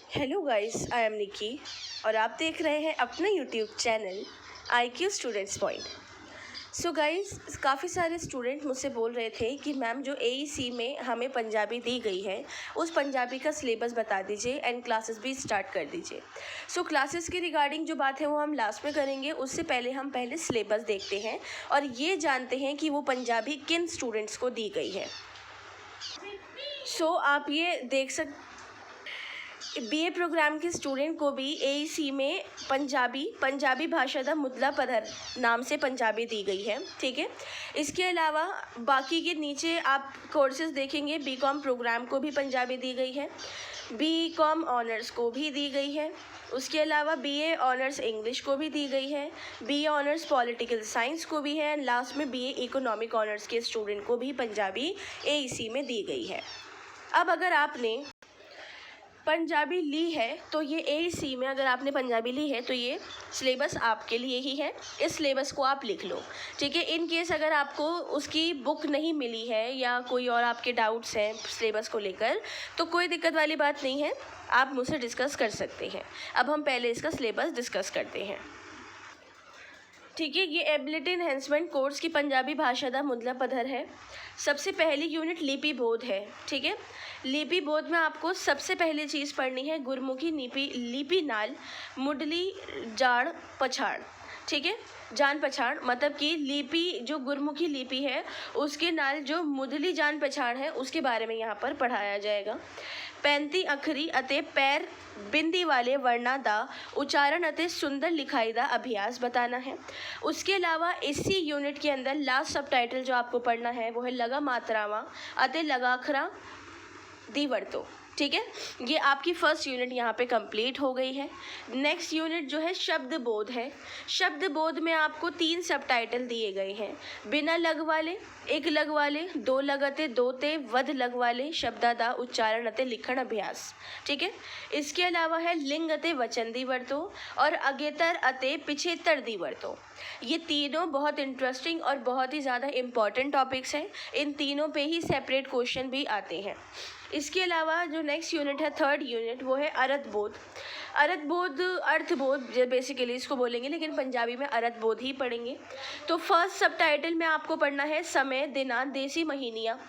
Hello guys, I am निकी और आप देख रहे हैं अपना YouTube channel IQ students point. So guys, काफ़ी सारे स्टूडेंट मुझसे बोल रहे थे कि मैम जो AEC में हमें पंजाबी दी गई है उस पंजाबी का सिलेबस बता दीजिए एंड क्लासेस भी स्टार्ट कर दीजिए। सो क्लासेस के रिगार्डिंग जो बात है वो हम लास्ट में करेंगे, उससे पहले हम पहले सिलेबस देखते हैं और ये जानते हैं कि वो पंजाबी किन स्टूडेंट्स को दी गई है। सो आप ये देख BA प्रोग्राम के स्टूडेंट को भी AEC में पंजाबी भाषा दा मुद्ला पधर नाम से पंजाबी दी गई है, ठीक है। इसके अलावा बाकी के नीचे आप कोर्सेज देखेंगे, BCom प्रोग्राम को भी पंजाबी दी गई है, BCom ऑनर्स को भी दी गई है, उसके अलावा BA ऑनर्स इंग्लिश को भी दी गई है, BA ऑनर्स पॉलिटिकल साइंस को भी है, लास्ट में BA इकोनॉमिक ऑनर्स के स्टूडेंट को भी पंजाबी AEC में दी गई है। अब अगर आपने पंजाबी ली है तो ये AEC में अगर आपने पंजाबी ली है तो ये सिलेबस आपके लिए ही है। इस सिलेबस को आप लिख लो, ठीक है। इन केस अगर आपको उसकी बुक नहीं मिली है या कोई और आपके डाउट्स हैं सिलेबस को लेकर तो कोई दिक्कत वाली बात नहीं है, आप मुझसे डिस्कस कर सकते हैं। अब हम पहले इसका सिलेबस डिस्कस करते हैं, ठीक है। ये एबिलिटी एनहेंसमेंट कोर्स की पंजाबी भाषा दा मुद्ला पधर है। सबसे पहली यूनिट लिपि बोध है, ठीक है। लिपि बोध में आपको सबसे पहली चीज़ पढ़नी है गुरमुखी लिपि नाल मुडली जाड़ पछाड़, ठीक है। जान पछाड़ मतलब कि लिपि जो गुरमुखी लिपि है उसके नाल जो मुदली जान पछाड़ है उसके बारे में यहाँ पर पढ़ाया जाएगा। 35 अखरी अते पैर बिंदी वाले वर्णा दा उच्चारण अते सुंदर लिखाई दा अभ्यास बताना है। उसके अलावा इसी यूनिट के अंदर लास्ट सबटाइटल जो आपको पढ़ना है वो है लगा मात्रावां अते लगाखरा दी वर्तो, ठीक है। ये आपकी फर्स्ट यूनिट यहाँ पे कंप्लीट हो गई है। नेक्स्ट यूनिट जो है शब्द बोध है। शब्द बोध में आपको 3 सबटाइटल दिए गए हैं, बिना लग वाले, एक लग वाले, दो लगते दो ते वध लग वाले शब्दादा उच्चारण अते लिखण अभ्यास, ठीक है। इसके अलावा है लिंग अते वचन दी वर्तो और अगेतर अते पिछेतर दी वर्तो। ये तीनों बहुत इंटरेस्टिंग और बहुत ही ज़्यादा इम्पॉर्टेंट टॉपिक्स हैं। इन तीनों पे ही सेपरेट क्वेश्चन भी आते हैं। इसके अलावा जो नेक्स्ट यूनिट है, थर्ड यूनिट, वो है अर्थबोध। अर्थबोध बेसिकली इसको बोलेंगे, लेकिन पंजाबी में अर्थबोध ही पढ़ेंगे। तो फर्स्ट सबटाइटल में आपको पढ़ना है समय, दिना, देसी महीनियाँ,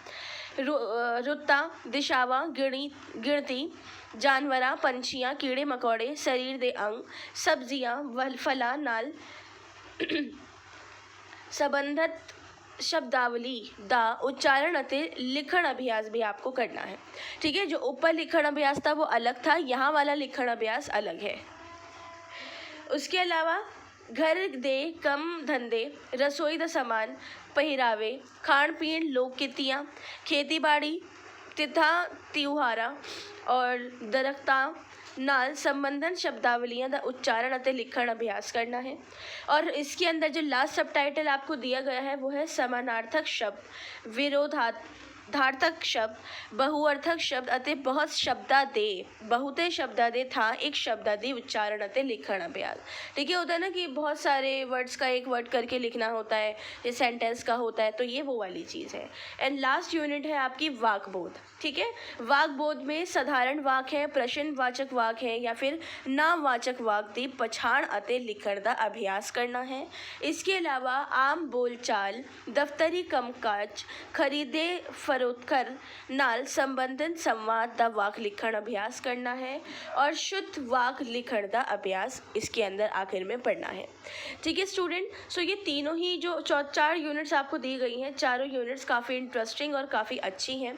रुत्ता, दिशावा, गिणती, जानवरा, पंछियाँ, कीड़े मकोड़े, शरीर दे अंग, सब्जियाँ, फला नाल संबंधित शब्दावली दा उच्चारण अते लिखण अभ्यास भी आपको करना है, ठीक है। जो ऊपर लिखण अभ्यास था वो अलग था, यहाँ वाला लिखण अभ्यास अलग है। उसके अलावा घर दे कम धंधे, रसोई दा सामान, पहिरावे, खाण पीण, लोक कितियाँ, खेती बाड़ी, तिथा त्योहारा और दरख्तां नाल संबंधन शब्दावलियां का उच्चारण अते लिखण अभ्यास करना है। और इसके अंदर जो लास्ट सबटाइटल आपको दिया गया है वो है समानार्थक शब्द, विरोधार्थक शब्द, बहुअर्थक शब्द अते बहुत बहुते शब्दादे था एक शब्दादि उच्चारण अते लिखण अभ्यास, ठीक है। होता है ना कि बहुत सारे वर्ड्स का एक वर्ड करके लिखना होता है, ये सेंटेंस का होता है, तो ये वो वाली चीज़ है। एंड लास्ट यूनिट है आपकी वाक्बोध, ठीक है। वाक्बोध में साधारण वाक है, प्रश्नवाचक वाक है या फिर नामवाचक वाक दी पछाण अते लिखण दा अभ्यास करना है। इसके अलावा आम बोलचाल, दफ्तरी कामकाज, खरीदे फरोख्त नाल संबंधित संवाद दा वाक लिखण अभ्यास करना है और शुद्ध वाक लिखण दा अभ्यास इसके अंदर आखिर में पढ़ना है, ठीक है स्टूडेंट। सो ये तीनों ही जो 4 यूनिट्स आपको दी गई हैं, चारों यूनिट्स काफ़ी इंटरेस्टिंग और काफ़ी अच्छी हैं।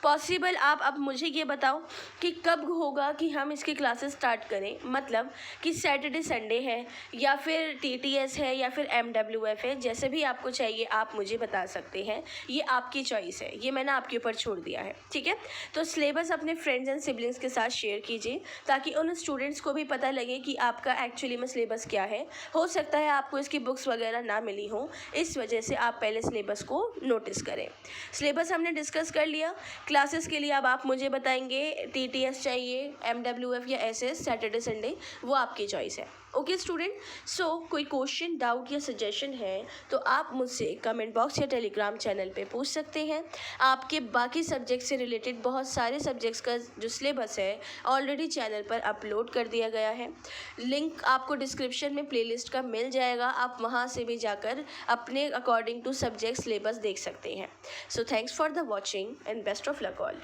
पॉसिबल आप अब मुझे ये बताओ कि कब होगा कि हम इसकी क्लासेस स्टार्ट करें, मतलब कि सैटरडे संडे है या फिर TTS है या फिर MWF है, जैसे भी आपको चाहिए आप मुझे बता सकते हैं। ये आपकी चॉइस है, ये मैंने आपके ऊपर छोड़ दिया है, ठीक है। तो सिलेबस अपने फ्रेंड्स एंड सिबलिंग्स के साथ शेयर कीजिए ताकि उन स्टूडेंट्स को भी पता लगे कि आपका एक्चुअली में सिलेबस क्या है। हो सकता है आपको इसकी बुक्स वगैरह ना मिली हो, इस वजह से आप पहले सिलेबस को नोटिस करें। सिलेबस हमने डिस्कस कर लिया। क्लासेस के लिए अब आप मुझे बताएंगे TTS चाहिए, MWF या SS सैटरडे संडे, वो आपकी चॉइस है। ओके स्टूडेंट, सो कोई क्वेश्चन, डाउट या सजेशन है तो आप मुझसे कमेंट बॉक्स या टेलीग्राम चैनल पे पूछ सकते हैं। आपके बाकी सब्जेक्ट से रिलेटेड बहुत सारे सब्जेक्ट्स का जो सिलेबस है ऑलरेडी चैनल पर अपलोड कर दिया गया है। लिंक आपको डिस्क्रिप्शन में प्लेलिस्ट का मिल जाएगा, आप वहाँ से भी जाकर अपने अकॉर्डिंग टू सब्जेक्ट सिलेबस देख सकते हैं। So thanks for the watching and best of luck all.